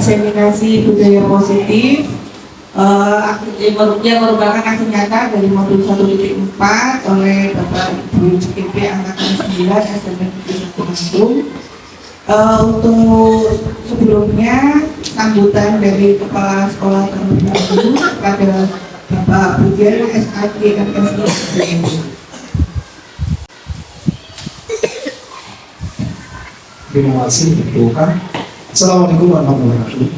diseminasi budaya positif yang merupakan aksi nyata dari modul 1.4 oleh Bapak Ibu CKP Angkatan 9 SMP Bandung. Untuk sebelumnya sambutan dari Kepala Sekolah terlebih dahulu kepada Bapak Budian SAG MSI. Terima kasih, Bukan. Assalamualaikum warahmatullahi wabarakatuh.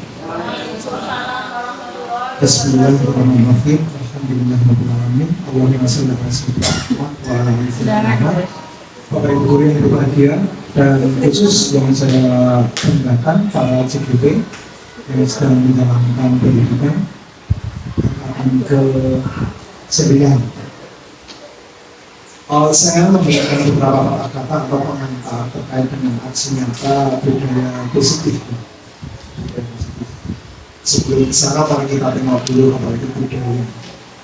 Bismillahirrahmanirrahim. Alhamdulillahirrahmanirrahim. Allahumma sholli ala sayyidina Muhammad wa ala ali Muhammad. Bapak Ibu guru yang berbahagia, dan khusus yang saya banggakan para CGP yang sedang menjalankan pendidikan angkatan ke-9. Saya memberikan beberapa kata atau pengantar terkait dengan aksi nyata budaya positif. Sebelum sana, mari kita tengok dulu apa itu budaya.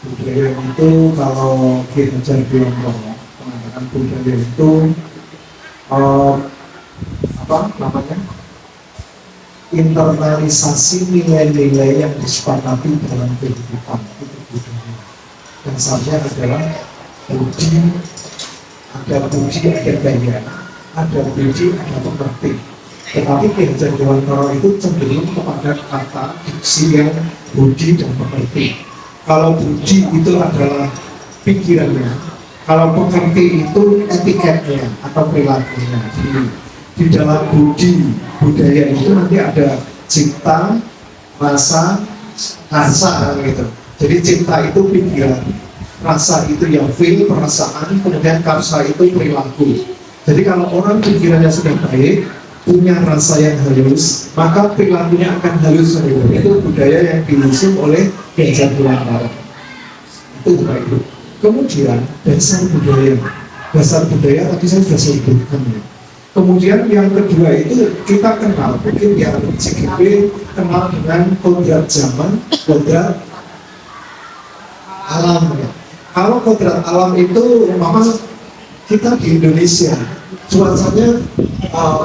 Budaya itu kalau kita cari Biongkono, mengatakan budaya itu apa namanya? Internalisasi nilai-nilai yang disepakati dalam kehidupan, itu budaya. Dasarnya adalah budi, ada budi, ada gaya, ada budi, ada pengerti. Tetapi Ki Hajar Dewantara itu cenderung kepada kata diksi yang budi dan pengerti. Kalau budi itu adalah pikirannya, kalau pengerti itu etiketnya atau perilakunya. Di dalam budi budaya itu nanti ada cipta, rasa, karsa gitu. Jadi cipta itu pikiran, rasa itu yang feel, perasaan, kemudian karsa itu perilaku. Jadi kalau orang pikirannya sudah baik, punya rasa yang halus, maka perilakunya akan halus. Itu budaya yang diusung oleh Ki Hajar Dewantara. Itu baik. Kemudian dasar budaya tadi saya sudah sebutkan ya. Kemudian yang kedua itu kita kenal, mungkin yang CGP kenal dengan kodrat zaman, kodrat alam ya. Kalau kodrat alam itu memang kita di Indonesia cuacanya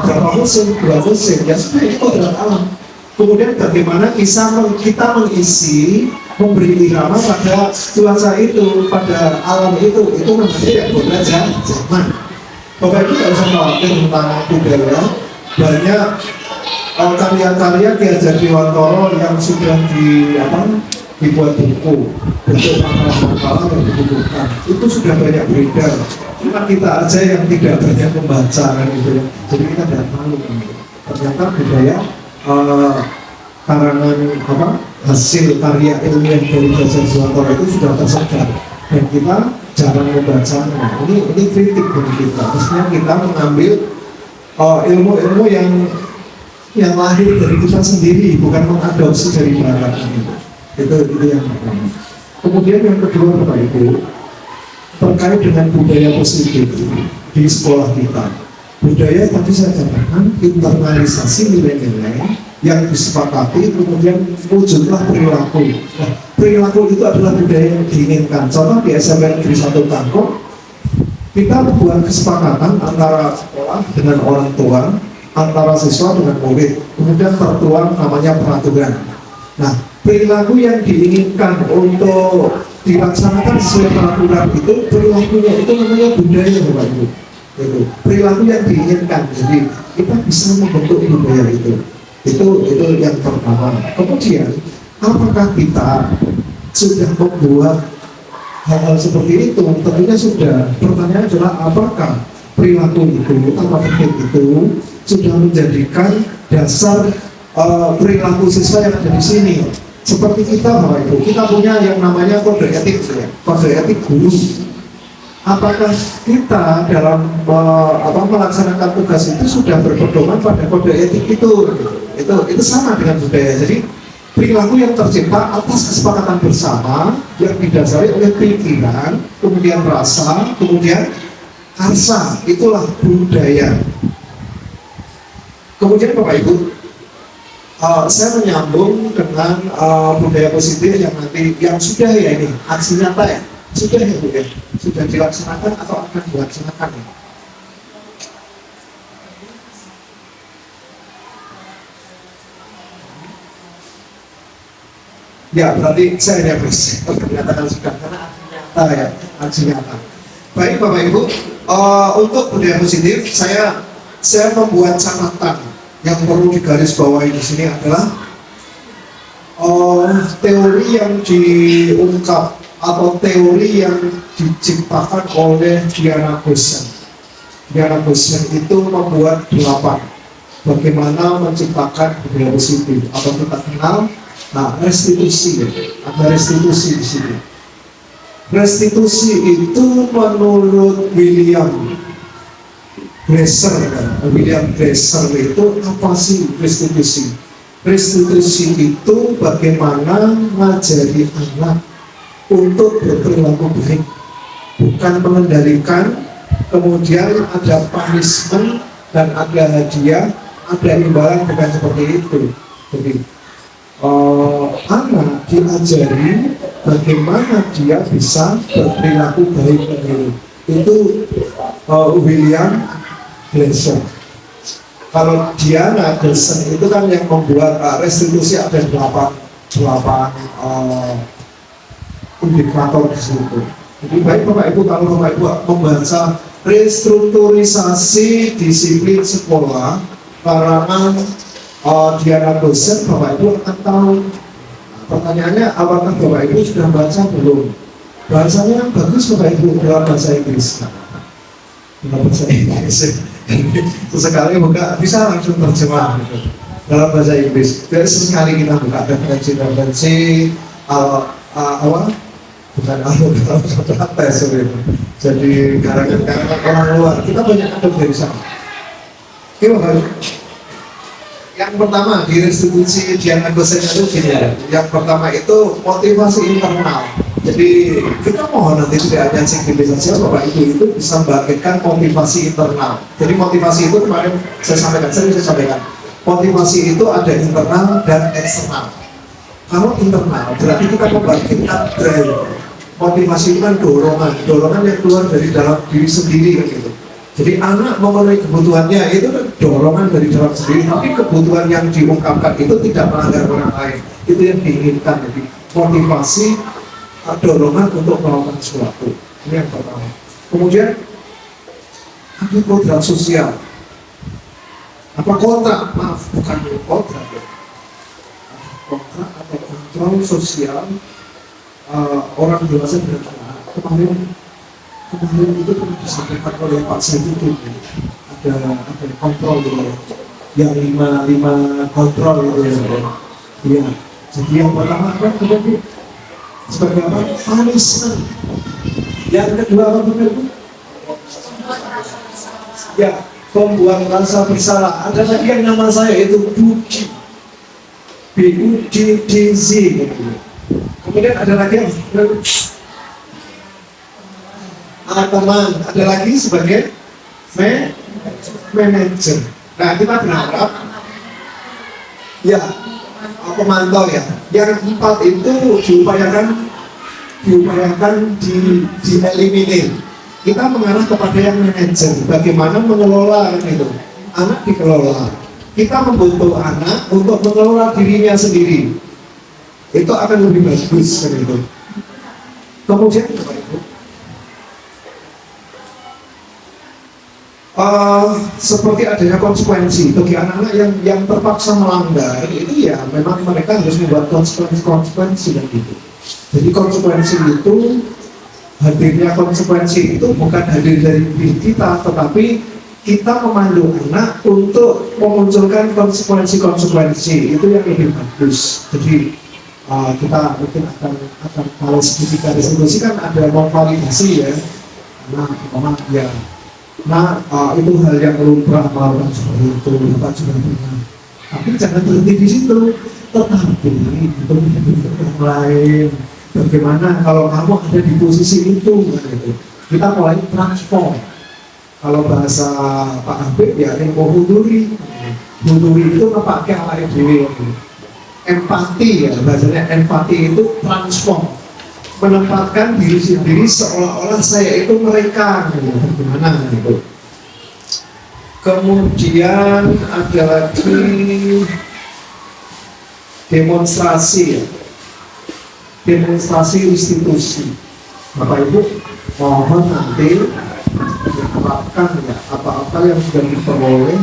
berapa musim, 2 musim, ya sudah itu kodrat alam. Kemudian bagaimana kita mengisi, memberi irama pada cuaca itu, pada alam itu namanya ya kodrat zaman. Bapak Ibu tidak usah khawatir tentang budaya. Banyak karya-karya Ki Hajar Dewantara yang sudah dibuat buku, bentuk makalah-makalah yang dibukukan, itu sudah banyak beredar. Cuma kita aja yang tidak banyak membaca kan gitu ya. Jadi kita tidak tahu kan. Ternyata budaya karangan hasil karya ilmiah dari Ki Hajar Dewantara itu sudah tersebar dan kita jarang membacanya. Ini kritik bagi kita. Maksudnya kita mengambil ilmu-ilmu yang lahir dari kita sendiri, bukan mengadopsi dari barat. Itu yang pertama. Kemudian yang kedua, Bapak Ibu, terkait dengan budaya positif di sekolah kita. Budaya tadi saya katakan internalisasi nilai-nilai yang disepakati, kemudian wujudlah perilaku. Nah, perilaku itu adalah budaya yang diinginkan. Contoh di SMP Negeri 1 Tangkok, kita membuat kesepakatan antara sekolah dengan orang tua, antara siswa dengan murid, kemudian tertuang namanya peraturan. Nah, perilaku yang diinginkan untuk dilaksanakan sesuai peraturan itu, perilakunya itu namanya budaya, Bapak Ibu. Itu perilaku yang diinginkan. Jadi kita bisa membentuk budaya itu yang pertama. Kemudian apakah kita sudah membuat hal-hal seperti itu? Tentunya sudah. Pertanyaan adalah apakah perilaku itu, tata tertib itu sudah menjadikan dasar perilaku siswa yang ada di sini. Seperti kita, Bapak Ibu, kita punya yang namanya kode etik, ya, kode etik guru. Apakah kita dalam melaksanakan tugas itu sudah berpedoman pada kode etik itu? Itu sama dengan budaya. Jadi perilaku yang tercipta atas kesepakatan bersama yang didasari oleh pikiran, kemudian rasa, kemudian karsa, itulah budaya. Kemudian Bapak Ibu, saya menyambung dengan budaya positif yang nanti yang sudah ya ini aksi nyata ya, sudah ya Bu ya, sudah dilaksanakan atau akan dilaksanakan ya. Ya, berarti saya hanya menyatakan sudah karena nyata ya, aksi nyata. Baik Bapak Ibu, untuk budaya positif saya membuat catatan yang perlu digarisbawahi di sini adalah teori yang diungkap atau teori yang diciptakan oleh Diana Goshen. Diana Goshen itu membuat 8 bagaimana menciptakan budaya positif atau kita kenal. Nah, restitusi, ada restitusi di sini. Restitusi itu menurut William Glasser itu apa sih restitusi? Restitusi itu bagaimana mengajari anak untuk berperilaku baik, bukan mengendalikan, kemudian ada punishment dan ada hadiah, ada imbalan, bukan seperti itu. Jadi anak diajari bagaimana dia bisa berperilaku baik itu William Glasser. Kalau Diana Goshen itu kan yang membuat restitusi ada 8 indikator di situ. Jadi baik Bapak Ibu, kalau Bapak Ibu membaca restrukturisasi disiplin sekolah karangan Diana Goshen, Bapak Ibu akan tahu. Pertanyaannya, apakah Bapak Ibu sudah baca belum? Bahasanya yang bagus Bapak Ibu dalam bahasa Inggris. Dalam bahasa Inggris. Sesekali buka bisa langsung terjemah gitu. Dalam bahasa Inggris. Jadi sesekali kita buka referensi apa? Bukan kalau tes gitu. Jadi karangan orang luar kita banyak ada dari sana. Oke Bapak Ibu. Yang pertama di restitusi Diana Goshen itu gini ya. Yang pertama itu motivasi internal. Jadi kita mohon nanti tidak hanya singgih saja Bapak Ibu itu bisa membangkitkan motivasi internal. Jadi motivasi itu kemarin saya sampaikan. Motivasi itu ada internal dan eksternal. Kalau internal berarti kita membangkitkan drive. Motivasi itu kan dorongan yang keluar dari dalam diri sendiri kan gitu. Jadi anak memenuhi kebutuhannya itu dorongan dari dalam sendiri, tapi kebutuhan yang diungkapkan itu tidak melanggar orang lain. Itu yang diinginkan, jadi motivasi dorongan untuk melakukan sesuatu. Ini yang pertama. Kemudian ada kodrat sosial. Apa kontrak? Maaf, bukan kontrak. Kontrak atau kontrol sosial orang dewasa dan anak. Kemarin itu pernah disampaikan oleh Pak Saifuddin, ada kontrol gitu ya, yang lima kontrol gitu ya. Iya. Jadi yang pertama apa tadi? Sebagai apa? Punishment. Yang kedua apa benar Bu? Ya, pembuat rasa bersalah. Ada lagi yang nama saya itu Buddhi, BUDDZ. Kemudian ada lagi yang teman, ada lagi sebagai manager. Nah kita berharap ya pemantau ya. Yang 4 itu diupayakan dieliminir. Kita mengarah kepada yang manajer. Bagaimana mengelola itu? Anak dikelola. Kita membutuhkan anak untuk mengelola dirinya sendiri. Itu akan lebih bagus kan itu. Kemudian seperti adanya konsekuensi bagi anak-anak yang terpaksa melanggar itu ya memang mereka harus membuat konsekuensi dan gitu. Jadi konsekuensi itu hadirnya konsekuensi itu bukan hadir dari diri kita, tetapi kita memandu anak untuk memunculkan konsekuensi itu yang lebih bagus. Jadi kita mungkin akan kalau sedikit restitusi kan ada memvalidasi ya. Nah, ya. Nah, itu hal yang lumrah melakukan seperti itu, Bapak juga pernah. Tapi jangan berhenti di situ, tetapi itu yang lain. Bagaimana kalau kamu ada di posisi itu, gitu. Kita mulai transform. Kalau bahasa Pak Habib ya, huduri itu pakai ala diri. Empati ya, bahasanya empati itu transform. Menempatkan diri sendiri seolah-olah saya itu mereka, gimana gitu. Kemudian ada lagi demonstrasi ya. demonstrasi institusi. Bapak Ibu mohon nanti diterapkan ya apa-apa yang sudah diperoleh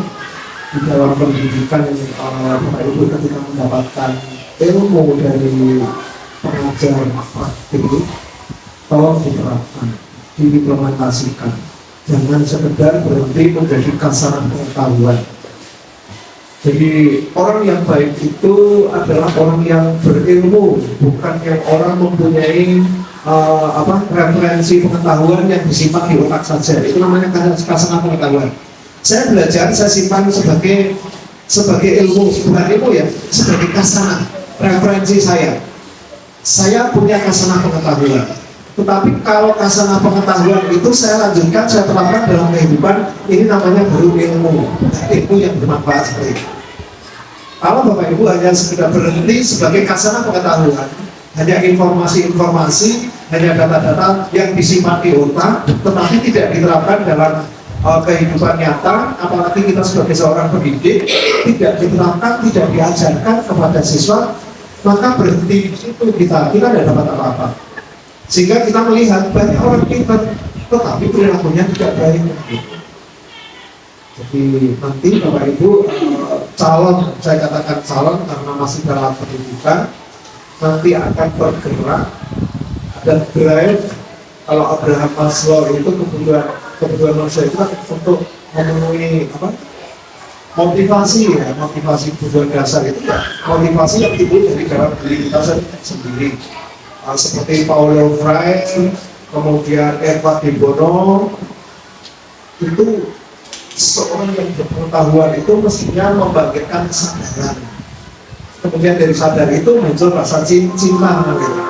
di dalam pendidikan yang Bapak Ibu ketika mendapatkan ilmu dari pengajar praktik, tolong diterapkan, diimplementasikan. Jangan sekedar berhenti menjadi kasaran pengetahuan. Jadi orang yang baik itu adalah orang yang berilmu, bukan yang orang mempunyai referensi pengetahuan yang disimpan di otak saja. Itu namanya kasaran pengetahuan. Saya belajar, saya simpan sebagai ilmu, bukan ilmu ya, sebagai kasana, referensi saya. Saya punya kasana pengetahuan. Tetapi kalau kasana pengetahuan itu saya lanjutkan, saya terapkan dalam kehidupan, ini namanya baru ilmu yang bermanfaat seperti itu. Kalau Bapak Ibu hanya sekedar berhenti sebagai kasana pengetahuan, hanya informasi-informasi, hanya data-data yang disimpan di otak, tetapi tidak diterapkan dalam kehidupan nyata, apalagi kita sebagai seorang pendidik, tidak diterapkan, tidak diajarkan kepada siswa, maka berhenti di situ kita tidak dapat apa-apa. Sehingga kita melihat banyak orang pintar, tetapi perilakunya tidak baik. Jadi nanti Bapak Ibu calon, saya katakan calon karena masih dalam pendidikan, nanti akan bergerak, ada drive. Kalau Abraham Maslow itu kebutuhan manusia itu kan untuk memenuhi motivasi ya, motivasi kebutuhan dasar itu ya, motivasi yang timbul dari dalam diri kita sendiri. Seperti Paulo Freire, kemudian Edward de Bono, itu seorang yang berpengetahuan itu mestinya membangkitkan kesadaran. Kemudian dari sadar itu muncul rasa cinta gitu.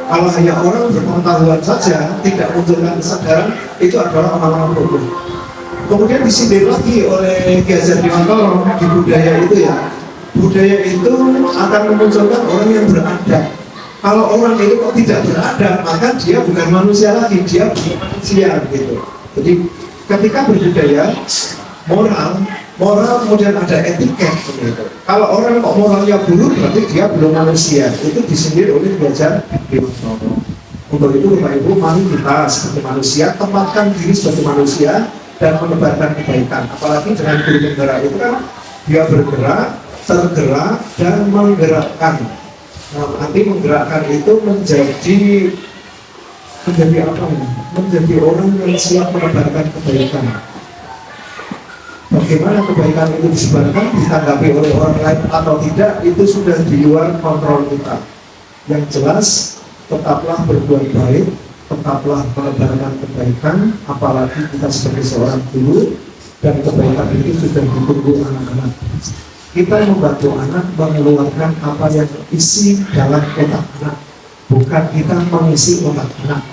Kalau hanya orang berpengetahuan saja tidak munculkan kesadaran, itu adalah orang-orang bodoh. Kemudian disindir lagi oleh Ki Hajar Dewantara di budaya itu ya, budaya itu akan memunculkan orang yang beradab. Kalau orang itu kok tidak beradab, maka dia bukan manusia lagi, dia bukan manusia gitu. Jadi ketika berbudaya, moral kemudian ada etiket gitu. Kalau orang kok moralnya buruk, berarti dia belum manusia. Itu disindir oleh Ki Hajar Dewantara. Untuk itu Bapak Ibu, mari kita sebagai manusia tempatkan diri sebagai manusia dan menebarkan kebaikan. Apalagi dengan guru penggerak itu kan dia bergerak, tergerak dan menggerakkan. Nah, nanti menggerakkan itu menjadi apa ya? Menjadi orang yang siap menebarkan kebaikan. Bagaimana kebaikan itu disebarkan, ditanggapi oleh orang lain atau tidak, itu sudah di luar kontrol kita. Yang jelas, tetaplah berbuat baik, tetaplah menebarkan kebaikan, apalagi kita sebagai seorang guru, dan kebaikan itu sudah ditunggu anak-anak. Kita membantu anak mengeluarkan apa yang isi dalam otak anak, bukan kita mengisi otak anak.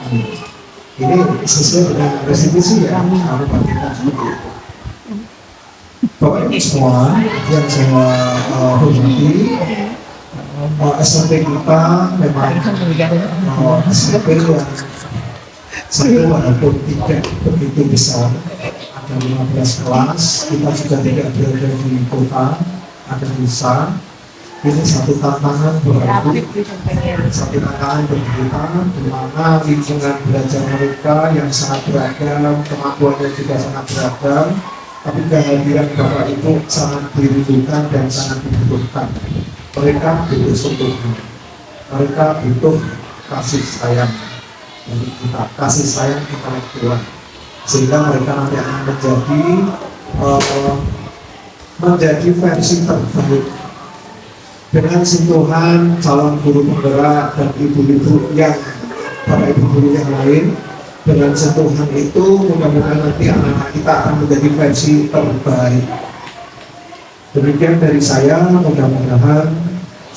Ini sesuai dengan restitusi ya, harus kita seperti itu. Bapak Ibu semua yang saya hormati, SMP kita memang SMP yang satu walaupun tidak begitu besar, ada 15 kelas, kita juga tidak berada di kota, ada desa. Ini satu tantangan berarti satu tantangan bagi kita, di mana lingkungan belajar mereka yang sangat beragam, kemampuannya juga sangat beragam, tapi kehadiran Bapak Ibu sangat dirindukan dan sangat dibutuhkan. Mereka butuh sentuhan, mereka butuh kasih sayang dari kita, kasih sayang intelektual, sehingga mereka nanti akan menjadi versi terbaik dengan sentuhan calon guru penggerak dan ibu-ibu yang Bapak Ibu guru yang lain. Dengan sentuhan itu mudah-mudahan nanti anak-anak kita akan menjadi versi terbaik. Demikian dari saya, mudah-mudahan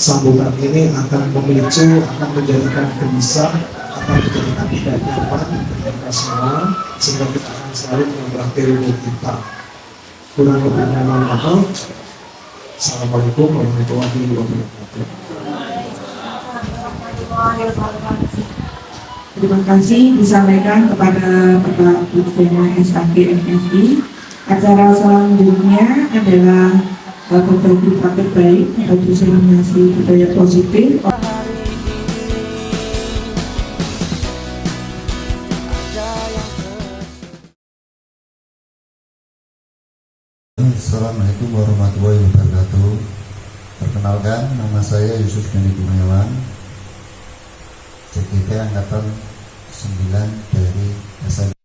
sambutan ini akan memicu, akan menjadikan gelisah, akan menjadikan tidak nyaman bagi kita semua, sehingga kita akan selalu menambah ilmu kita. Kurang lebihnya mohon maaf. Assalamualaikum warahmatullahi wabarakatuh. Terima kasih disampaikan kepada Bapak Putbena SKG MFI. Acara selanjutnya adalah berbagi praktek baik atau diseminasi budaya positif. warahmatullahi wabarakatuh. Perkenalkan, nama saya Yusuf Dani Gunawan, CGT Angkatan 9 dari SMK.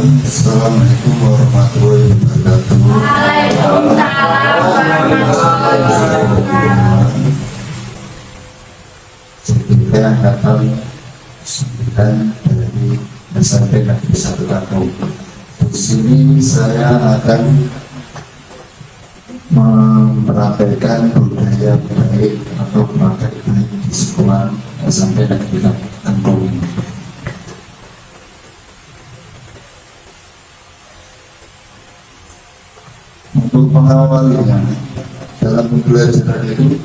Assalamualaikum warahmatullahi wabarakatuh. Saya angkatan 9 dari SMP Negeri 1 Lampung. Di sini saya akan mempraktekkan budaya baik atau praktek baik di sekolah SMP Negeri Lampung. Untuk mengawalnya dalam pembelajaran itu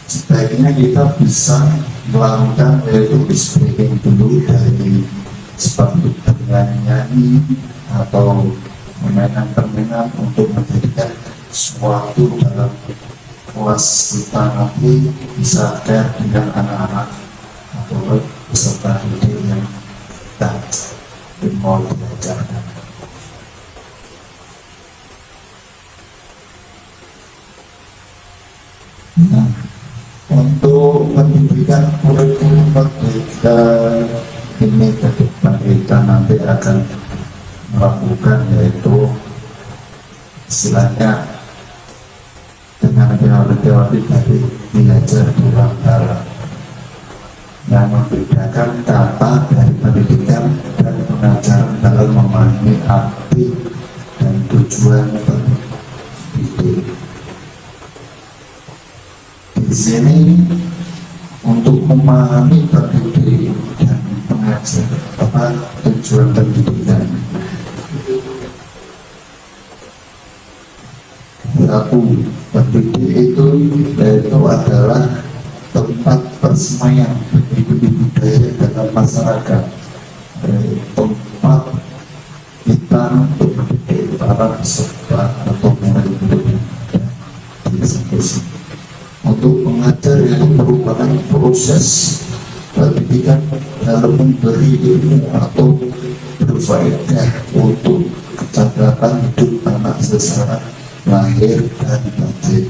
sebaiknya kita bisa melakukan yaitu speaking dulu dari seperti bernyanyi atau permainan untuk menjadikan sesuatu dalam kelas kita nanti bisa share dengan anak-anak atau peserta didik yang kita mau diajarkan. Nah, untuk pendidikan kurikulum merdeka ini ke depan kita nanti akan melakukan yaitu istilahnya dengan teori-teori dari belajar di Barat yang membedakan kata dari pendidikan dan pengajaran dalam memahami arti dan tujuan pendidik. Di sini untuk memahami pendidik dan pengajar tujuan pendidikan. Satu, pendidik itu yaitu adalah tempat persemaian budi budaya dalam masyarakat, tempat kita untuk mendidik para peserta atau murid-murid di institusi. Untuk mengajar itu merupakan proses pendidikan dalam memberi ilmu atau berfaedah untuk kecakapan hidup anak secara lahir dan batin.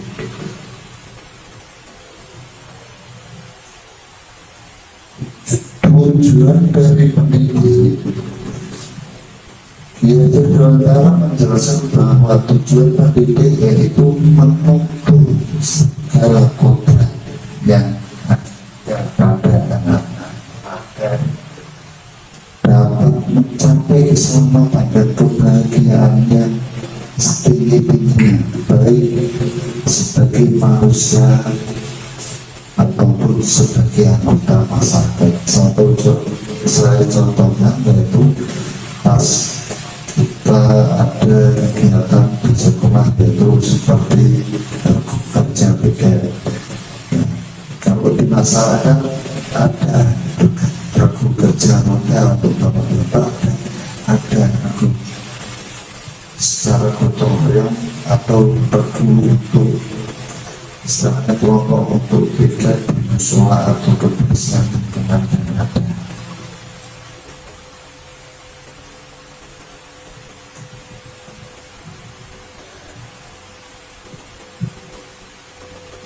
Tujuan dari pendidik yaitu dalam menjelaskan bahwa tujuan pendidik yaitu menuntut segala kodrat yang ada pada anak agar dapat mencapai keselamatan dan kebahagiaan yang setinggi-tingginya, baik sebagai manusia ataupun sebagai anggota masyarakat. Contohnya yaitu pas kita ada kegiatan di sekolah yaitu seperti kerja BKR. Kalau di masyarakat ada regu kerja modal untuk bapak-bapak, ada regu secara gotong royong atau regu untuk istilahnya kelompok untuk BKR musola atau kebersihan lingkungan yang ada.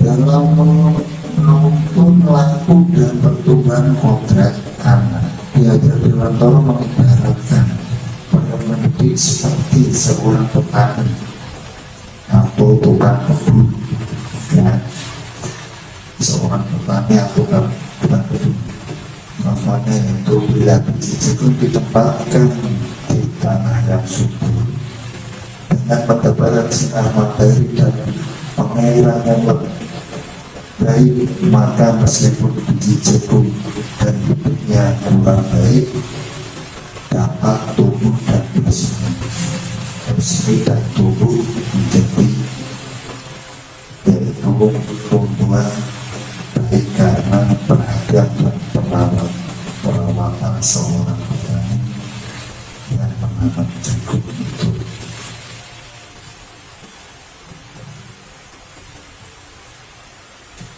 Dalam menuntun laku dan pertumbuhan kodrat anak, belajar di Wantoro mengibaratkan para pendidik seperti seorang petani atau tukang kebun, ya, seorang petani atau tukang kebun. Namanya itu bila biji jagung ditempatkan di tanah yang subur dengan pendapatan sinar matahari dan pengairan yang lebih baik, maka meskipun biji jagung dan bibitnya kurang baik dapat tumbuh dan bersih dan tumbuh menjadi yaitu tumbuhan baik karena perhatian dan perawatan seorang petani yang menanam jagung itu.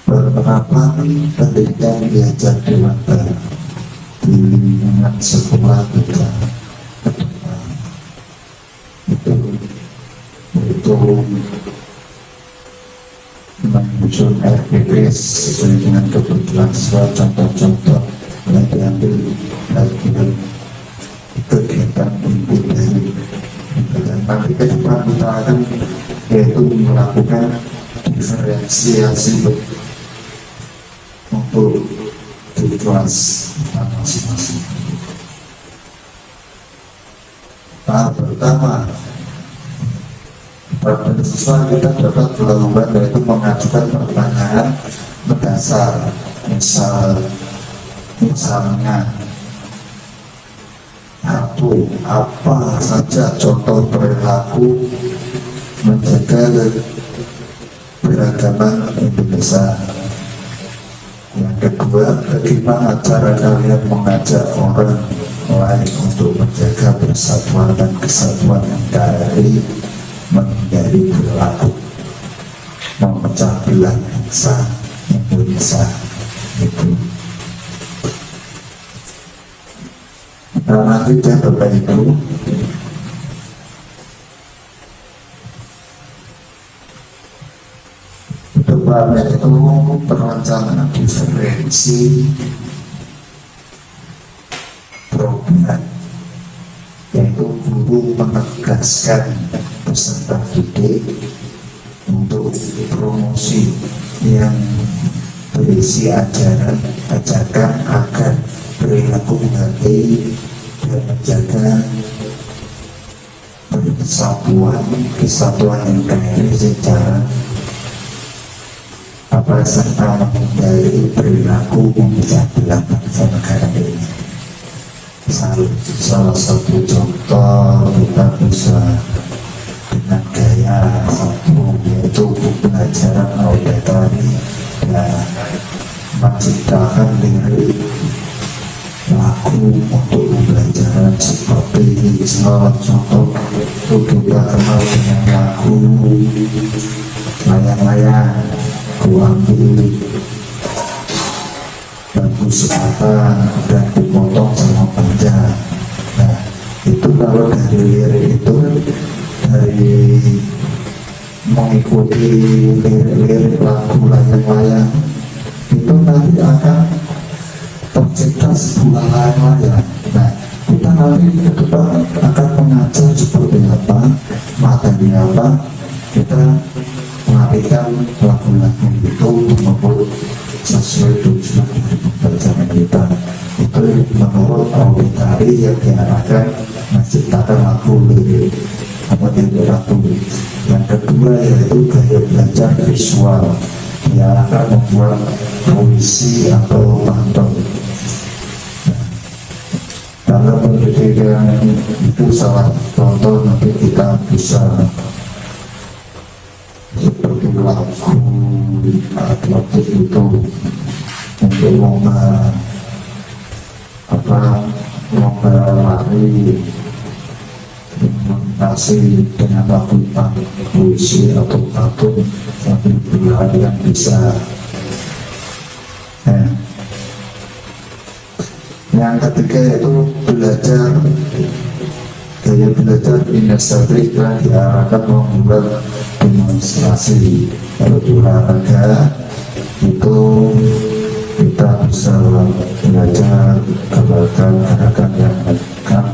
Penerapan pendidikan belajar dewasa di lingkungan sekolah kita ke depan itu menyusun RPP sesuai dengan kebutuhan siswa. Contoh-contoh yang diambil bagian kegiatan inti dari dan nanti ke depan kita akan yaitu melakukan diferensiasi untuk di kelas masing-masing. Tahap pertama, pada siswa kita dapat melakukan yaitu mengajukan pertanyaan mendasar, misalnya apa saja contoh perilaku menjaga beragaman Indonesia. Yang kedua, bagaimana cara kalian mengajak orang lain untuk menjaga persatuan dan kesatuan NKRI, menghindari perilaku memecah belah bangsa Indonesia itu. Nah, nanti Bapak Ibu, depannya itu perencanaan diferensi program, yaitu guru menegaskan peserta didik untuk promosi yang berisi ajakan agar perilaku hati dan menjaga kesatuan NKRI secara serta menghindari perilaku memecah belah bangsa negara ini. Salah satu contoh kita bisa dengan gaya satu, yaitu pembelajaran auditory dan menciptakan lirik lagu untuk pembelajaran seperti salah contoh itu kita kenal dengan lagu layang-layang, ku ambil bambu sepatah dan dipotong sama panjang. Nah, itu kalau dari lirik itu, dari mengikuti lirik lagu layang-layang itu nanti akan tercipta sebuah layang-layang. Nah, kita nanti ke depan akan mengajar seperti apa, materi apa, kita mengartikan lagu-lagu itu untuk sesuai tujuan dari pembelajaran kita. Itu menurut auditari yang diarahkan menciptakan lagu lirik lagu. Yang kedua yaitu gaya belajar visual, yang akan membuat puisi atau pantun. Karena pendidikan itu salah contoh, nanti kita bisa seperti lagu atletik itu untuk lomba lari mengatasi dengan lagu puisi atau pantun sambil berlari yang bisa. Yang ketiga yaitu gaya belajar inisiatif yang diarahkan membuat demonstrasi. Kalau olahraga itu kita bisa belajar gerakan yang akan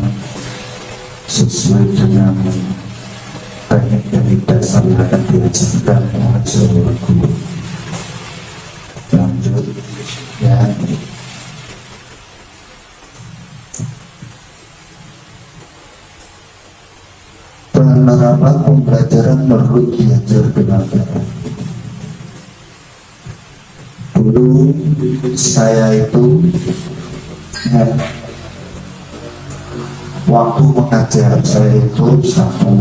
sesuai dengan teknik dari dasar yang akan diajarkan oleh seluruh guru. Lanjut ya. Penerapan pembelajaran menurut belajar kenagaan. Dulu saya itu waktu mengajar saya itu satu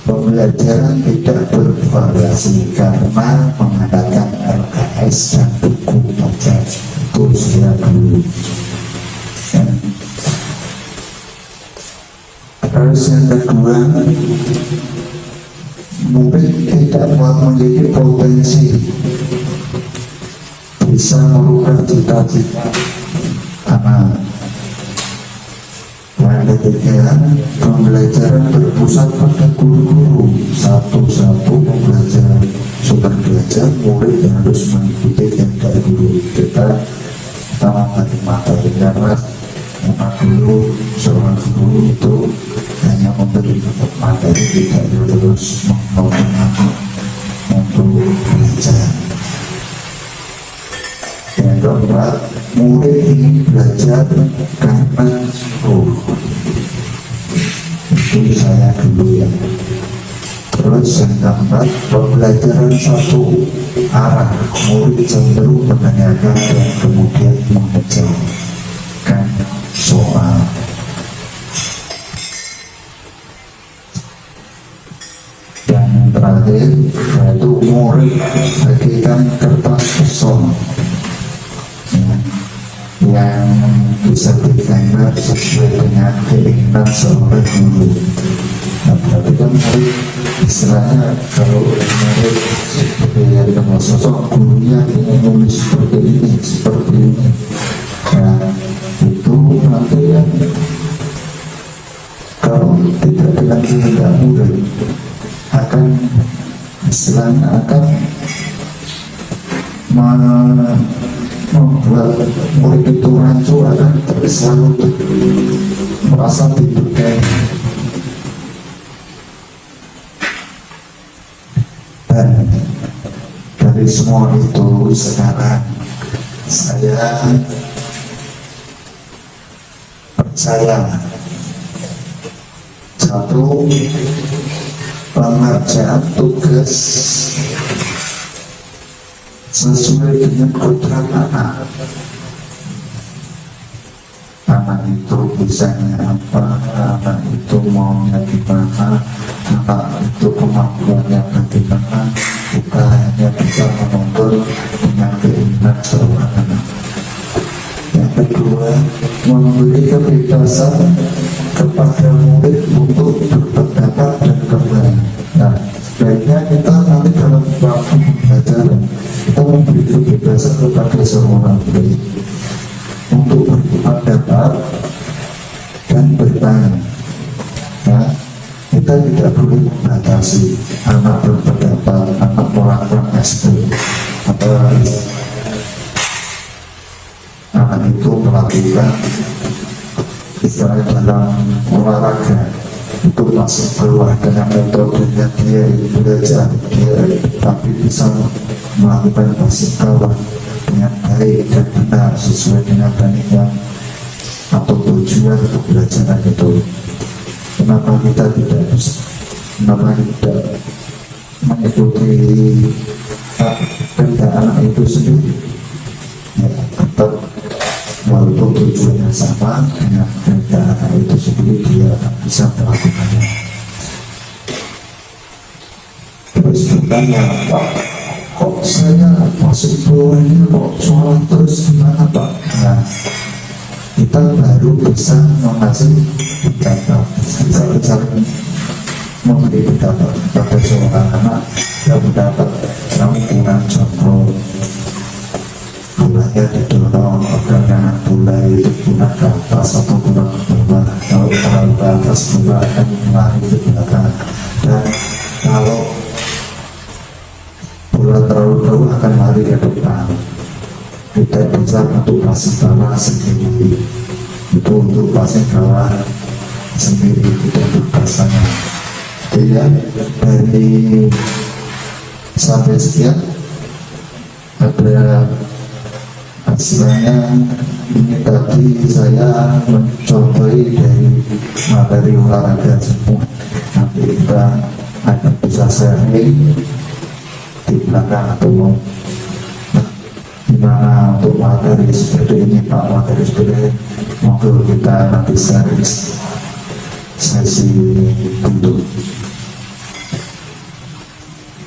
pembelajaran tidak bervariasi karena mengadakan LKS dan buku baca itu saya dulu. Terus yang kedua, murid tidak memiliki potensi bisa merubah cita-cita anak. Yang ketiga, pembelajaran berpusat pada guru-guru. Satu-satu pembelajaran sumber belajar, murid harus mengikuti kehendak guru. Kita mengamati materi karena dulu seorang guru itu hanya memberi materi, tidak terus menggunakan untuk belajar. Yang keempat, murid ingin belajar karena itu saya dulu ya. Terus yang keempat, pembelajaran satu arah, murid cenderung menanyakan dan kemudian mengerjakan soal. Yang terakhir yaitu murid bagikan kertas kosong yang bisa ditembak sesuai dengan keinginan seorang guru. Nah, berarti kan murid istilahnya kalau murid seperti dari sosok gurunya ingin nulis seperti ini, nah itu nanti ya kalau tidak dengan kehendak murid akan istilahnya akan membuat murid itu rancu, akan selalu merasa dibekali. Dan dari semua itu sekarang saya percaya satu, pengerjaan tugas sesuai dengan kodrat anak. Anak itu bisanya apa, anak itu maunya gimana, anak itu kemampuannya bagaimana, kita hanya bisa menonton dengan keinginan seorang anak. Yang kedua, memberi kebebasan kepada murid untuk berpendapat dan kembali. Nah, sebaiknya kita nanti dalam waktu pembelajaran kita memberi kebebasan kepada seorang murid untuk berpendapat dan bertanya. Nah, kita tidak boleh membatasi anak berpendapat, anak orang SD atau anak itu melakukan istilahnya dalam olahraga itu masuk keluar dengan metodenya dia belajar, dia tapi bisa melakukan masuk keluar dengan baik dan benar sesuai dengan tekniknya atau tujuan untuk belajar itu. Kenapa kita tidak bisa, kenapa tidak mengikuti kehendak anak itu sendiri? Ya, tetap walaupun tujuannya sama dengan kehendak anak itu sendiri, dia bisa melakukannya. Terus bertanya, Pak, kok saya masuk bawah ini kok soal terus gimana Pak? Nah, kita baru bisa mengasih pendapat, bisa memberi pendapat pada seorang anak yang mendapat kamu kurang contoh, bulanya didorong agar jangan bola itu kurang ke atas atau kurang ke bawah. Kalau terlalu ke atas bola akan lari ke belakang, dan kalau bola terlalu jauh akan lari ke depan. Tidak bisa untuk pasang bawah sendiri, itu untuk pasang bawah sendiri, tidak untuk pasangan. Jadi dari sampai sekian ada hasilnya. Ini tadi saya mencobai dari materi olahraga semua. Nanti kita akan bisa sharing di belakang atau gimana untuk materi seperti ini Pak, materi seperti ini monggo kita nanti sharing sesi dulu.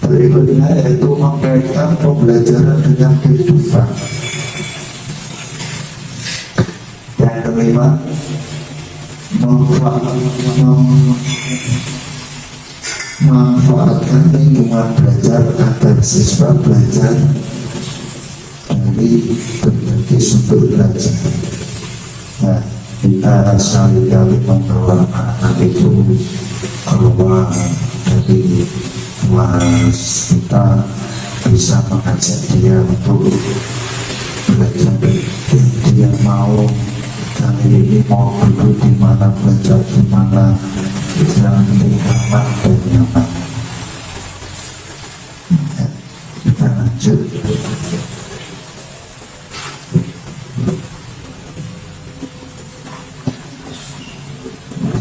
Berikutnya yaitu mengkaitkan pembelajaran dengan kehidupan. Yang kelima, memanfaatkan lingkungan belajar agar siswa belajar dari berbagai sumber belajar. Nah, kita sekali-kali membawa anak itu keluar dari kelas, kita bisa mengajak dia untuk belajar, dia mau misalnya ini mau duduk di mana, belajar di mana, yang penting aman dan nyaman. Ya, kita lanjut.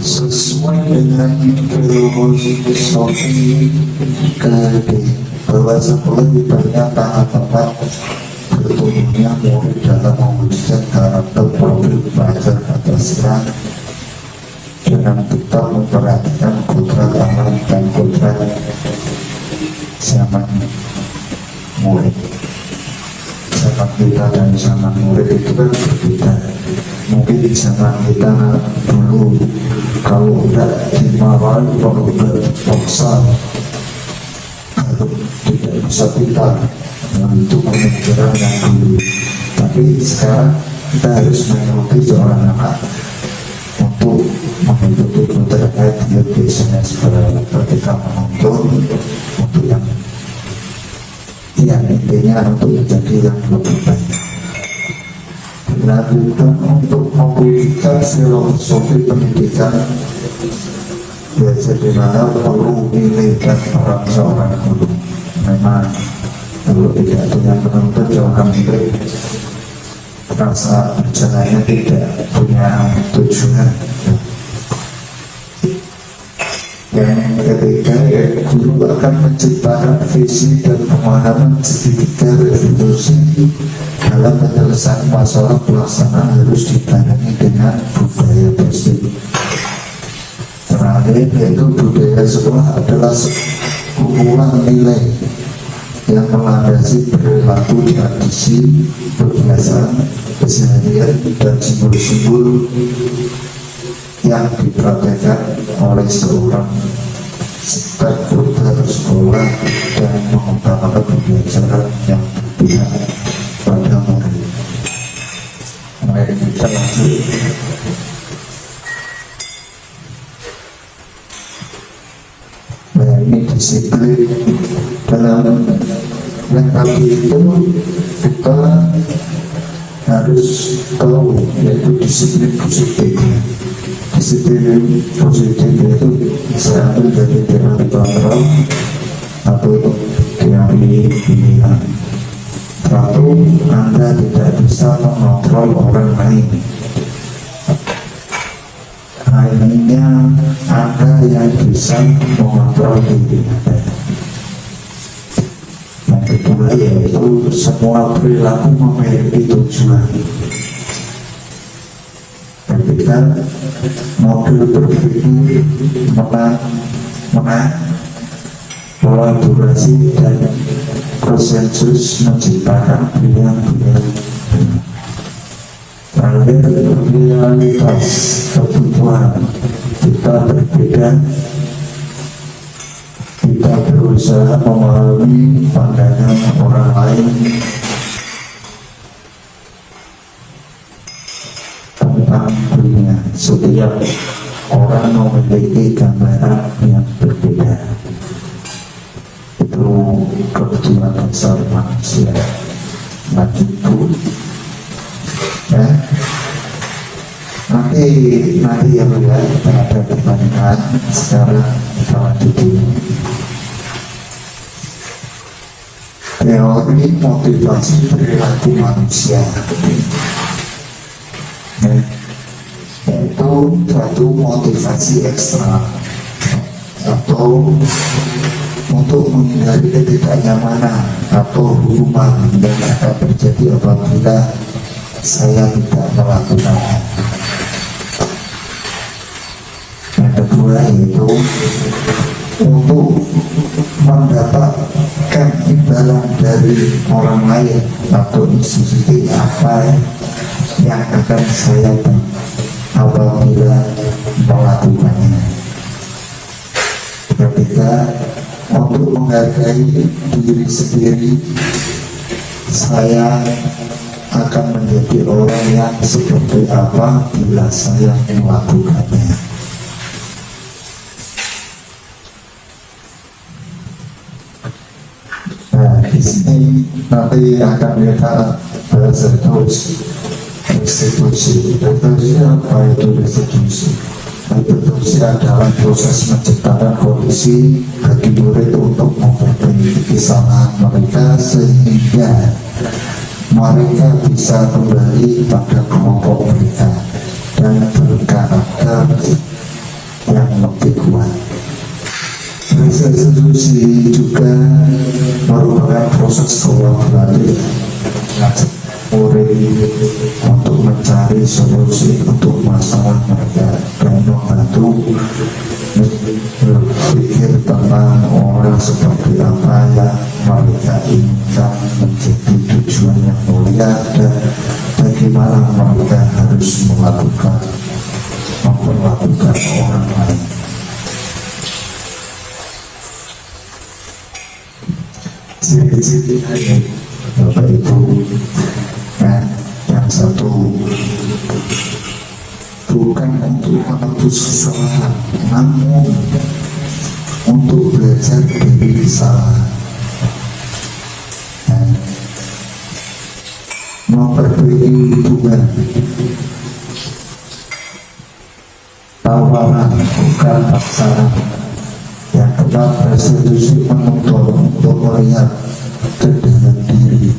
Sesuai dengan filosofi KD bahwa sekolah banyak tahap-tahap bertumbuhnya murid dalam mewujudkan karakter profil pelajar Pancasila dengan tetap memperhatikan kodrat alam dan kodrat zaman murid. Zaman kita dan zaman murid itu kan berbeda. Mungkin di zaman kita dulu kalau udah dimarahin, kalau udah paksa, kalau tidak bisa kita, itu pemikiran yang dulu. Tapi sekarang kita harus mengikuti seorang anak untuk mengikuti terkait dia biasanya ketika menonton untuk yang intinya untuk menjadi yang lebih baik. Dilanjutkan untuk membuatkan filosofi pendidikan belajar di mana perlu nilai dan peran seorang guru. Memang kalau tidak dengan menuntut seorang murid rasa berjalannya tidak punya tujuan. Yang ketiga, guru akan menciptakan visi dan pemahaman segitiga revolusi dalam penyelesaian masalah pelaksanaan harus dibarengi dengan budaya bersih. Terakhir, yaitu budaya sekolah adalah kumpulan nilai yang melandasi perilaku, tradisi, kebiasaan, keseharian, dan simbol-simbol yang dipraktekkan oleh seorang stakeholder sekolah dan mengutamakan pembelajaran yang berpihak pada murid. Mari kita lanjut. Nah, ini disiplin dalam yang tadi itu kita harus tahu, yaitu disiplin positif. Disiplin positif itu saya ambil dari teori kontrol atau teori pilihan. Satu, Anda tidak bisa mengontrol orang lain. Hanya Anda yang bisa mengontrol diri Anda. Yang kedua, yaitu semua perilaku memiliki tujuan. Ketika model berpikir menang kolaborasi dan konsensus menciptakan pilihan-pilihan. Terakhir, realitas kebutuhan kita berbeda. Kita berusaha memahami pandangan orang lain tentang dunia. Setiap orang memiliki gambaran yang berbeda. Itu kebetulan dasar manusia. Lagi itu ya, nanti ya kita ada perbandingan. Sekarang kita lanjut dulu. Teori motivasi perilaku manusia, yaitu suatu motivasi ekstra atau untuk menghindari ketidaknyamanan atau hukuman yang akan terjadi apabila saya tidak melakukannya. Yang kedua yaitu untuk mendapatkan imbalan dari orang lain atau institusi apa yang akan saya apabila melakukannya. Ketiga, untuk menghargai diri sendiri, saya akan menjadi orang yang seperti apa bila saya melakukannya. Nah, di sini nanti akan kita bahas terus Restitusi. Restitusi apa itu restitusi? Restitusi adalah proses menciptakan kondisi bagi murid untuk memperbaiki kesalahan mereka sehingga mereka bisa kembali pada kelompok mereka dan berkarakter yang lebih kuat. Restitusi juga merupakan proses kolaboratif murid untuk mencari solusi untuk masalah mereka dan membantu berpikir tentang orang seperti apa yang mereka inginkan menjadi tujuan yang mulia dan bagaimana mereka harus memperlakukan orang lain. Ciri-ciri Bapak Ibu, yang satu bukan untuk menebus kesalahan, namun untuk belajar dari kesalahan, memperbaiki hubungan. Tawaran bukan paksaan. Yang kedua, restitusi menuntut untuk melihat kedalam diri.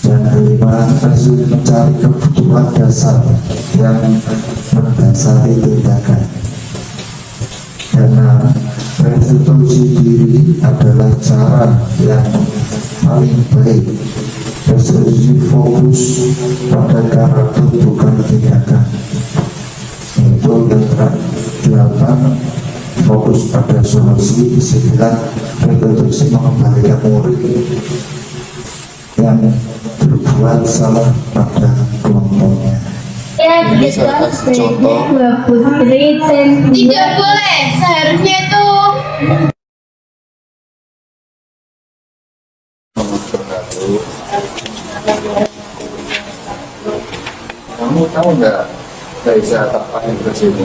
Yang kelima, restitusi mencari kebutuhan dasar yang mendasari tindakan. Karena restitusi diri adalah cara yang paling baik. Restitusi fokus pada karakter bukan tindakan. Itu yang ke-8, fokus pada solusi. 9, restitusi mengembalikan murid yang berbuat salah pada kelompoknya. Ya, kita contoh. dua putri dan Tidak boleh, seharusnya itu Kamu tahu nggak Reza apa yang terjadi?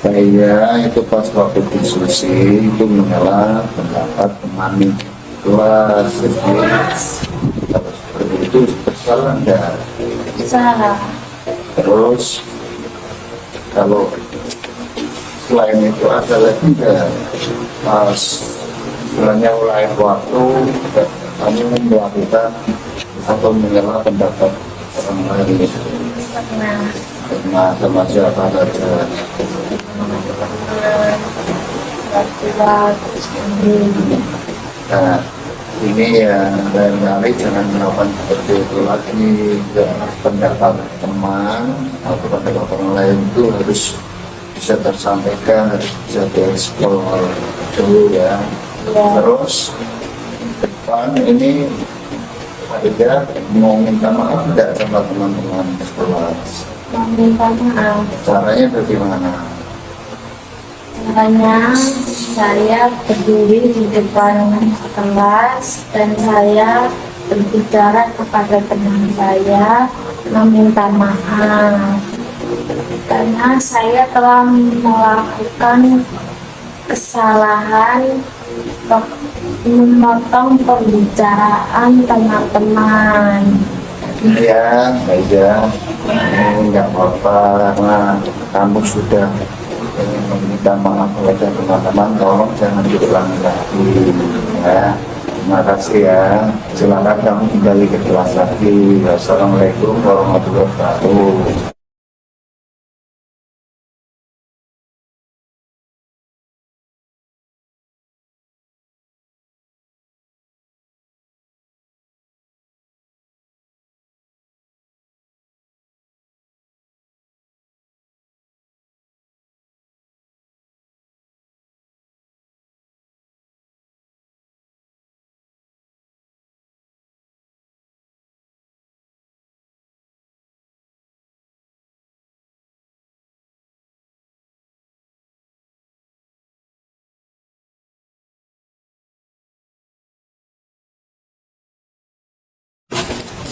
Saya itu pas waktu diskusi itu mengalah pendapat teman kelas, jadi kalau seperti itu bersalah nggak? salah. Terus kalau selain itu ada lagi nggak? Pas sebenarnya lain waktu kamu melakukan atau mengalah pendapat orang lain Pernah sama siapa saja. Nah, ini ya lain kali jangan melakukan seperti itu lagi. Pendapat teman atau pendapat orang lain itu harus bisa tersampaikan, harus bisa dieksplor dulu ya. Terus depan ini ada mau minta maaf tidak sama teman-teman sekelas? meminta maaf. Caranya bagaimana? Makanya saya berdiri di depan kelas dan saya berbicara kepada teman saya meminta maaf karena saya telah melakukan kesalahan memotong pembicaraan teman-teman. Ya, saja. Ini nggak apa-apa karena kamu sudah meminta maaf kepada teman-teman, tolong jangan diulangi lagi ya. Terima kasih ya. Silakan kamu kembali ke kelas lagi. Wassalamualaikum warahmatullahi wabarakatuh.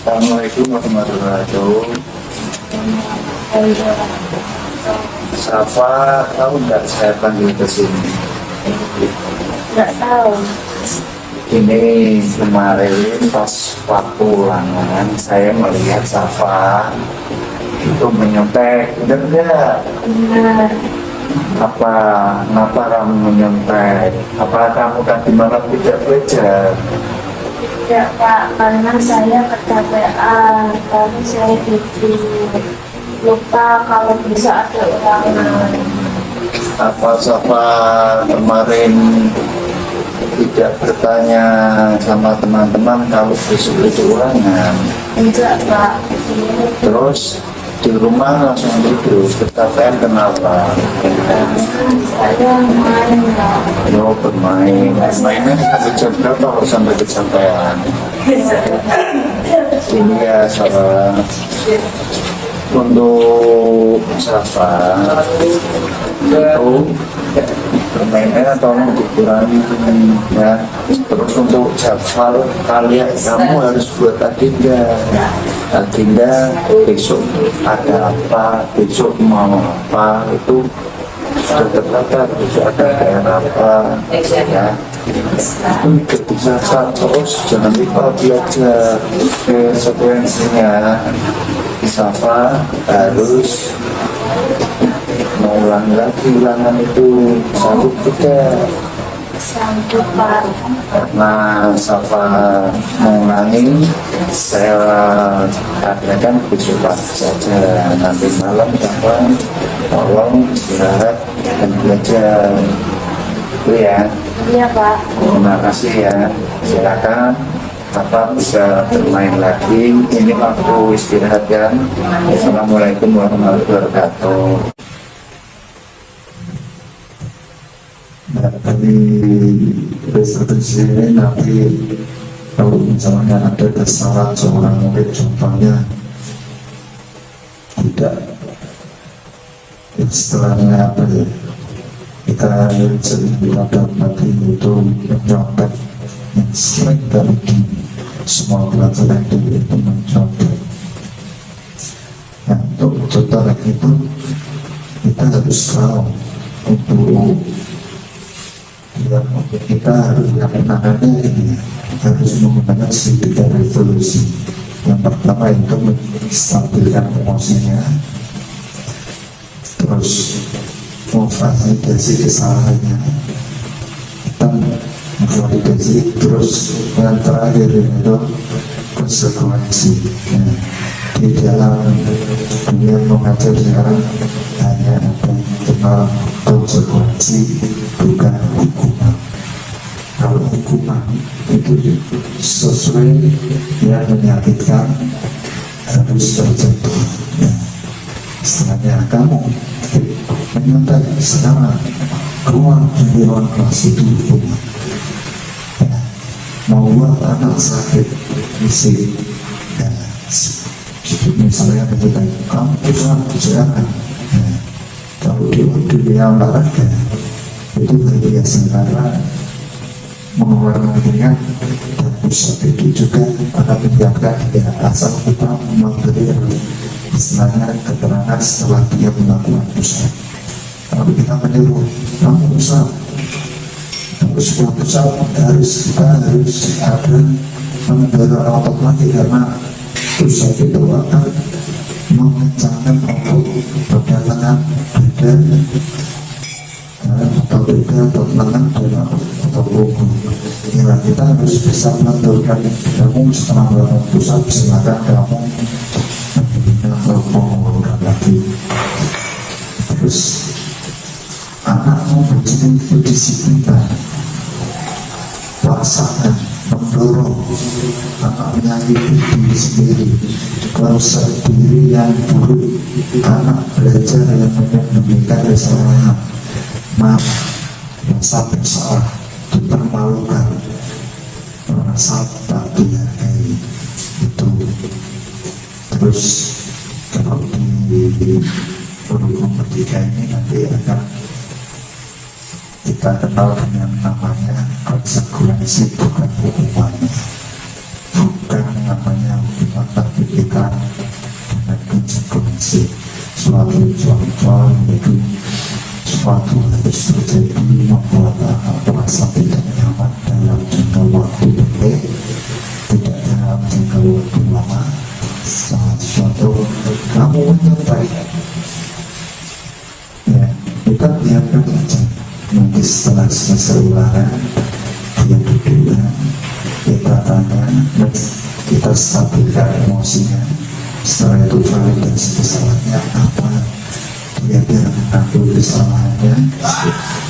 Assalamualaikum warahmatullahi wabarakatuh. Safa, tahu nggak saya panggil ke sini? Nggak tahu. Ini kemarin pas waktu ulangan saya melihat Safa itu menyontek, bener nggak? Benar. Kenapa kamu menyontek? Apa kamu tadi malam tidak belajar? Tidak Pak, karena saya kecapean, tapi saya tidur. Lupa kalau bisa ada ulangan. Apa Safa kemarin tidak bertanya sama teman-teman kalau besok itu ulangan? Enggak Pak. Terus di rumah langsung tidur, kecapean kenapa? Saya main Pak. Yo bermain, mainnya sampai jam berapa kalau sampai kecapean? Ini ya Safa, untuk Safa itu permainannya tolong dikurangi ya. Terus untuk jadwal kalian, kamu harus buat agenda besok ada apa, besok mau apa, itu sudah tertata, besok ada daerah apa ya. Ketika terus jangan lupa belajar konsekuensinya. Safa harus mengulangi lagi ulangan itu, sanggup tidak? Sanggup Pak. Karena Safa mengulangi, saya adakan besok saja. Nanti malam Safa tolong istirahat dan belajar. Itu ya. Iya Pak. Terima kasih ya. Silakan Safa bisa bermain lagi. Ini waktu istirahat kan. Assalamualaikum warahmatullahi wabarakatuh. Nah, dari presentasi ini nanti kalau misalnya ada kesalahan seorang murid, contohnya tidak istilahnya apa ya, kita sering berada lagi itu mencontek yang sering terjadi semua pelajaran itu mencontek. Nah, untuk contoh itu kita harus tahu untuk kita harus menangannya ini harus menggunakan sedikit revolusi. Yang pertama itu menstabilkan emosinya, terus memvalidasi kesalahannya, kita memvalidasi, terus yang terakhir itu konsekuensi. Nah, di dalam dunia mengajar sekarang hanya ada tentang konsekuensi, bukan hukuman. Kalau hukuman itu sesuai yang menyakitkan harus terjadi. Ya. Istilahnya kamu menyontek sekarang keluar dari ruang kelas itu hukuman. Ya. Mau buat anak sakit isi. Ya. Misalnya ketika kamu bisa silakan. Ya. Kalau di dunia olahraga itu luar biasa karena mengeluarkan keringat dan pusat itu juga akan menyiapkan ya, asal kita memberi istilahnya keterangan setelah dia melakukan pusat. Kalau kita menyuruh kamu pusat, kamu sebuah pusat kita harus ada mendorong otot lagi karena pusat itu akan mengencangkan otot perdagangan badan atau beda atau lengan atau punggung. Ya, kita harus bisa menentukan kamu setelah melakukan pusat, silakan kamu memberikan pengururan lagi. Terus anakmu begitu itu disiplin, pasangan mendorong anaknya itu diri sendiri, merasa diri yang buruk, anak belajar yang menyembunyikan kesalahan, merasa bersalah, dipermalukan, merasa tak dihargai itu. Terus kalau di kurikulum merdeka ini nanti akan kita kenal dengan namanya konsekuensi, bukan hukuman, bukan namanya hukuman, tapi kita dengan konsekuensi. Suatu contoh itu suatu harus terjadi membuat anak merasa tidak nyaman dalam jangka waktu pendek, tidak dalam jangka waktu lama, saat suatu kamu mencapai, ya kita biarkan aja. Nanti setelah selesai ulangan, dia duduk, kita tanya, kita stabilkan emosinya. Setelah itu validasi kesalahannya apa, dia mengakui kesalahannya,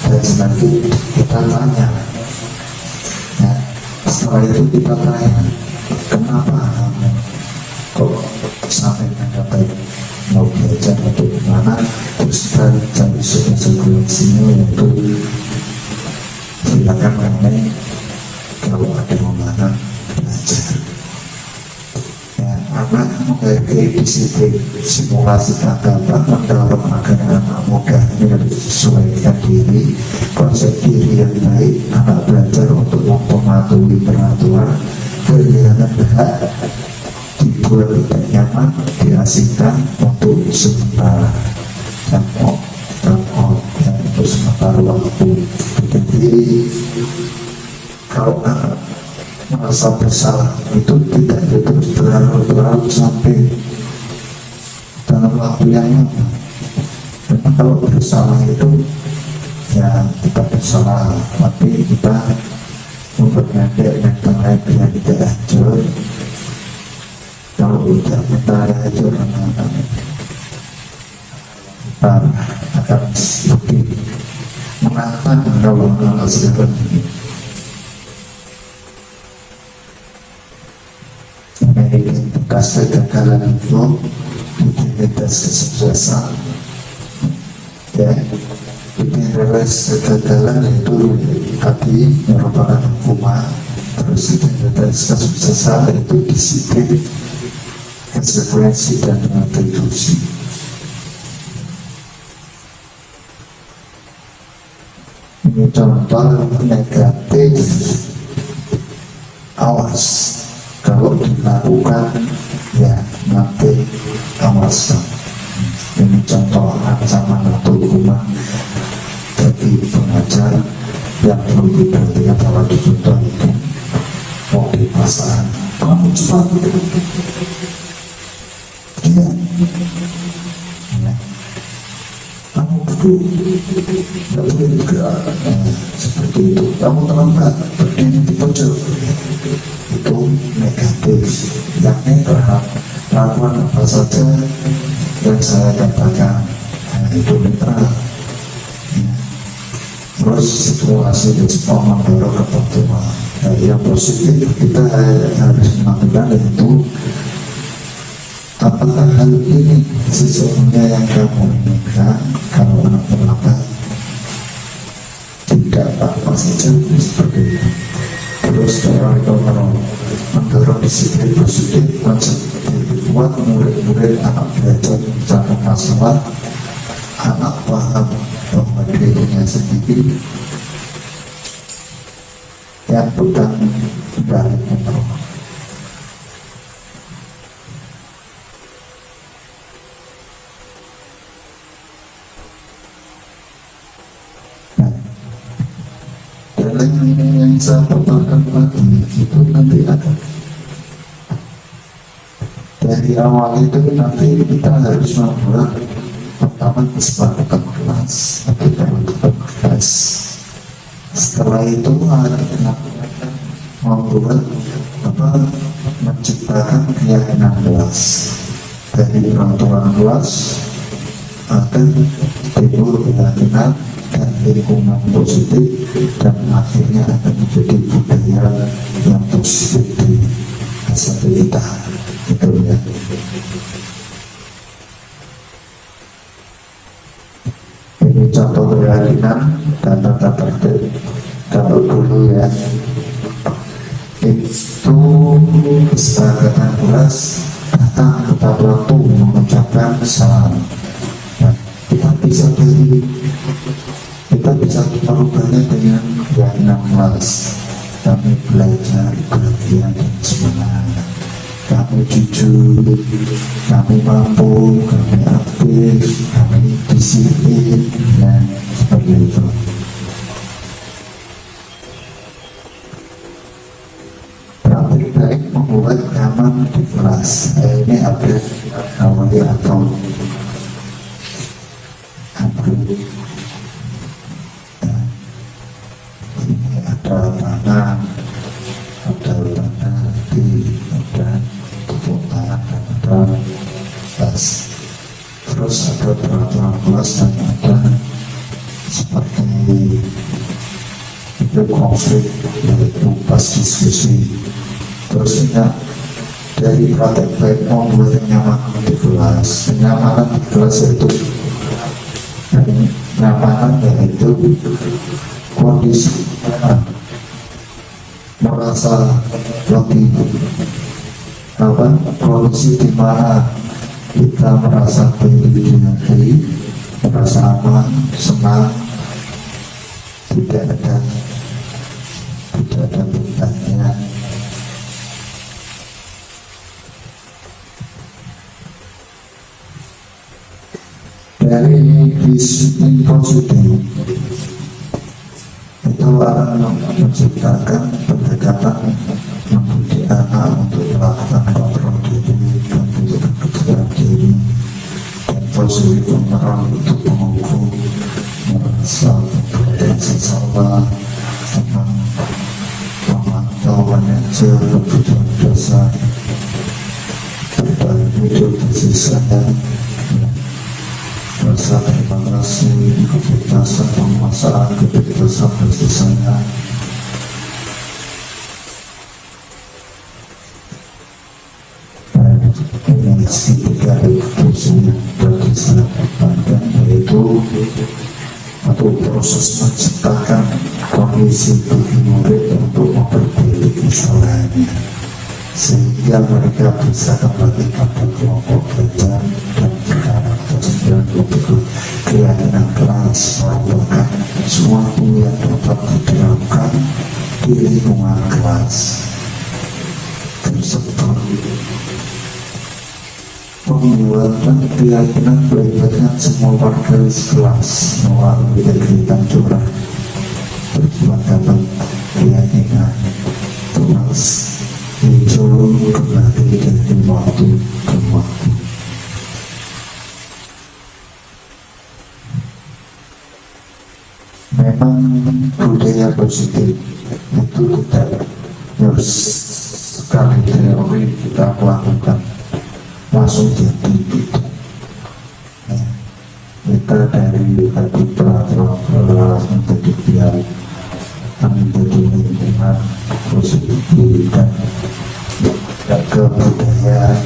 dan nanti kita tanya. Ya, setelah itu kita tanya, kenapa kamu kok sampai mendapat mau belajar atau gimana? Terus kita cari solusinya, yaitu silakan kamu kalau ada momentum belajar. Ya, anak memiliki disiplin simulasi kata-kata mendorong agar anak muda menyesuaikan diri, konsep diri yang baik, anak belajar untuk mematuhi peraturan, kehilangan hak, dibuat tidak nyaman, diasingkan untuk sementara dan untuk sementara waktu. Jadi kalau anak merasa bersalah itu tidak terus berlarut-larut sampai dalam waktu yang lama. Memang kalau bersalah itu ya kita bersalah, tapi kita memperpendek mentalnya biar tidak hancur. Kalau udah mentalnya hancur, kita akan lebih menantang kalau sekarang ini. Bekas kegagalan itu identitas kesuksesan, ya, identitas kegagalan itu tadi merupakan hukuman, terus identitas kesuksesan itu disiplin, konsekuensi dan kontribusi. Ini contoh negatif, awas kalau dilakukan ya nanti awaskan. Ini contoh ancaman atau hukuman bagi pengajar yang perlu diperhatikan kalau di contoh itu mau dipasang kamu cepat ya, kamu duduk tidak boleh bergerak seperti itu, kamu terlambat berdiri di pojok, itu negatif. Yang netral, lakukan apa saja yang saya katakan, itu netral. Terus situasi respon mendorong ke pertemuan. Yang positif kita harus mengambil yaitu apakah hal ini sesungguhnya yang kamu inginkan. Kalau anak terlambat tidak apa saja seperti itu. Terus kalau itu mendorong disiplin positif, menjadi kuat murid-murid anak belajar mencari masalah, anak paham bahwa dirinya sendiri yang bukan dari kontrol. Dan yang saya paparkan lagi itu nanti ada dari awal itu nanti kita harus membuat pertama kesepakatan kelas atau peraturan kelas. Setelah itu kita membuat menciptakan keyakinan kelas dari peraturan kelas akan timbul keyakinan dan lingkungan positif dan akhirnya akan menjadi budaya yang positif di masyarakat kita, gitu ya. Ini contoh keyakinan dan tata tertib. Kalau dulu ya itu kesepakatan kelas datang tepat waktu mengucapkan salam. Nah, kita bisa merubahnya dengan keyakinan kelas. Kami belajar bahagia dan semangat. Kami jujur, kami mampu, kami aktif, kami disiplin, dan seperti itu. baik membuat nyaman di kelas. Ini update namanya atau update. Ini ada tangan, ada hati, ada tepuk tangan, ada tas. Terus ada peraturan kelas dan ada seperti itu konflik, yaitu pas diskusi. Terus ingat, dari praktek baik membuat kenyamanan di kelas. Kenyamanan di kelas itu kenyamanan, yaitu kondisi merasa lebih kondisi di mana kita merasa dihargai, merasa aman, senang, tidak ada bebannya. Dari disiplin positif itu akan menciptakan pendekatan mendidik anak untuk melakukan kontrol diri, pembentukan kesadaran diri, dan positif menerang untuk mengukur, merasa berpotensi salah, senang, memantau, manajer kebutuhan dasar, bertahan hidup kasih sayang, rasa terima kasih, kebebasan penguasaan, kebebasan kasih sayang. Ini tiga fungsi bagi sangat panjang, yaitu atau proses menciptakan kondisi bagi murid untuk memperbaiki kesalahannya sehingga mereka bisa kembali pada kelompok belajar dan berkarakter dan berikut keyakinan kelas merupakan sesuatu yang dapat diterapkan di lingkungan kelas tersebut. Pembuatan keyakinan melibatkan semua warga kelas melalui kegiatan curah berbuat dapat keyakinan terus muncul kembali dari waktu ke waktu. Memang budaya positif itu tidak harus sekali teori kita lakukan langsung jadi gitu. Kita dari tadi peraturan menjadi biar menjadi lingkungan positif dan kebudayaan.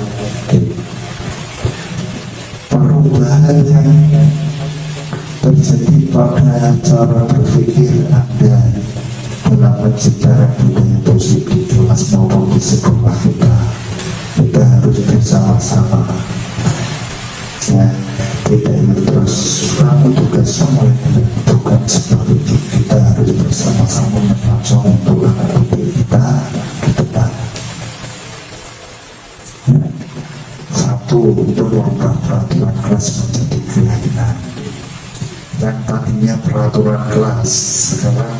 Perubahan yang terjadi pada cara berpikir Anda dalam menciptakan budaya positif di kelas maupun di sekolah kita harus bersama-sama, ya, tidak terus kamu tugas semua, bukan seperti itu. Kita harus bersama-sama merancang untuk anak didik kita ke depan. Ya. Satu, itu merubah peraturan kelas menjadi keyakinan. Yang tadinya peraturan kelas sekarang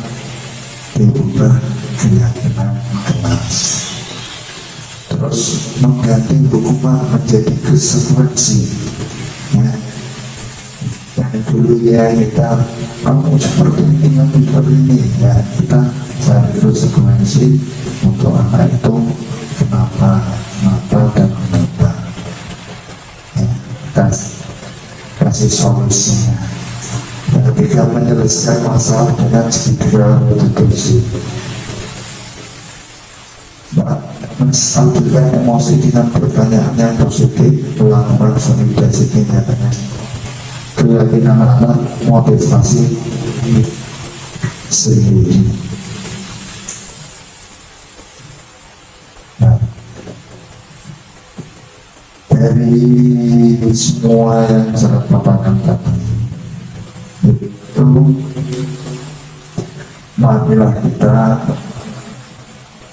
diubah keyakinan kelas. Terus mengganti hukuman menjadi konsekuensi, ya. Yang dulu ya kita kamu seperti ini, kamu seperti ini, ya kita cari konsekuensi untuk anak itu kenapa dan kenapa, ya, kasih solusinya. Ketika menyelesaikan masalah dengan segera reduksi, menstabilkan emosi dengan pertanyaan yang positif, melakukan validasi tindakan, keyakinan anak, motivasi sendiri. Nah, dari semua yang saya paparkan tadi itu, marilah kita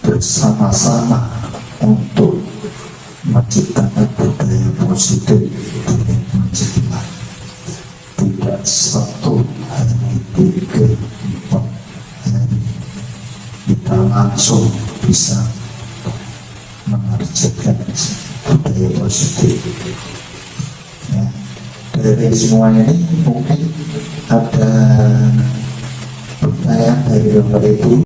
bersama-sama untuk menciptakan budaya positif di lingkungan sekitar. Tidak satu hari, 3, 4 hari kita langsung bisa dan budaya positif. Ya. Dari semuanya ini mungkin ada pertanyaan dari Bapak Ibu.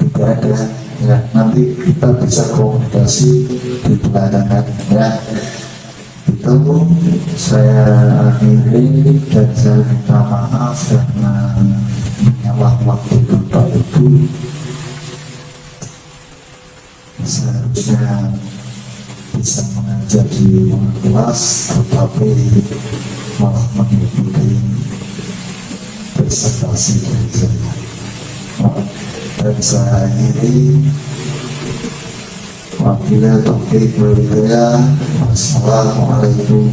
Tidak ada, ya nanti kita bisa komunikasi di belakangan ya. Itu saya akhiri dan saya minta maaf karena menyalah waktu Bapak Ibu. Seharusnya bisa mengajar di ruang kelas tetapi malah mengikuti presentasi dari saya. Dan saya akhiri wabillahi taufiq wal hidayah. Wassalamualaikum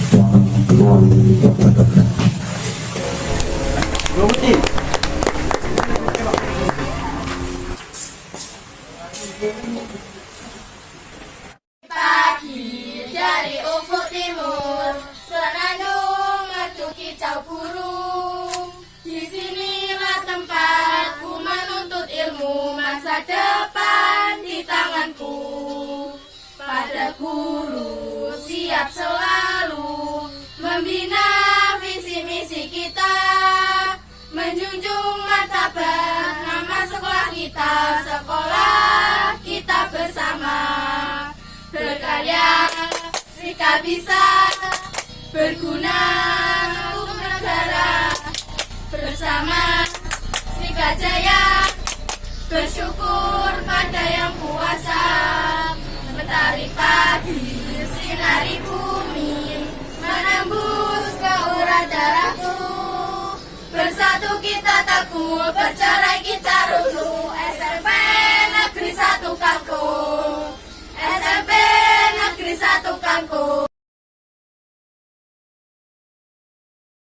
warahmatullahi wabarakatuh. Pagi dari ufuk timur, senandung merdu kicau burung. Di sinilah tempatku menuntut ilmu, masa depan di tanganku. Pada guru siap selalu membina visi misi kita, menjunjung martabat nama sekolah kita bersama. Berkarya jika bisa berguna untuk negara, bersama Srika Jaya bersyukur pada yang kuasa. Mentari pagi sinari bumi menembus ke urat darahku. Bersatu kita teguh, bercerai kita runtuh. SMP Negeri 1 Kangkung, SMP Negeri 1 Kangkung.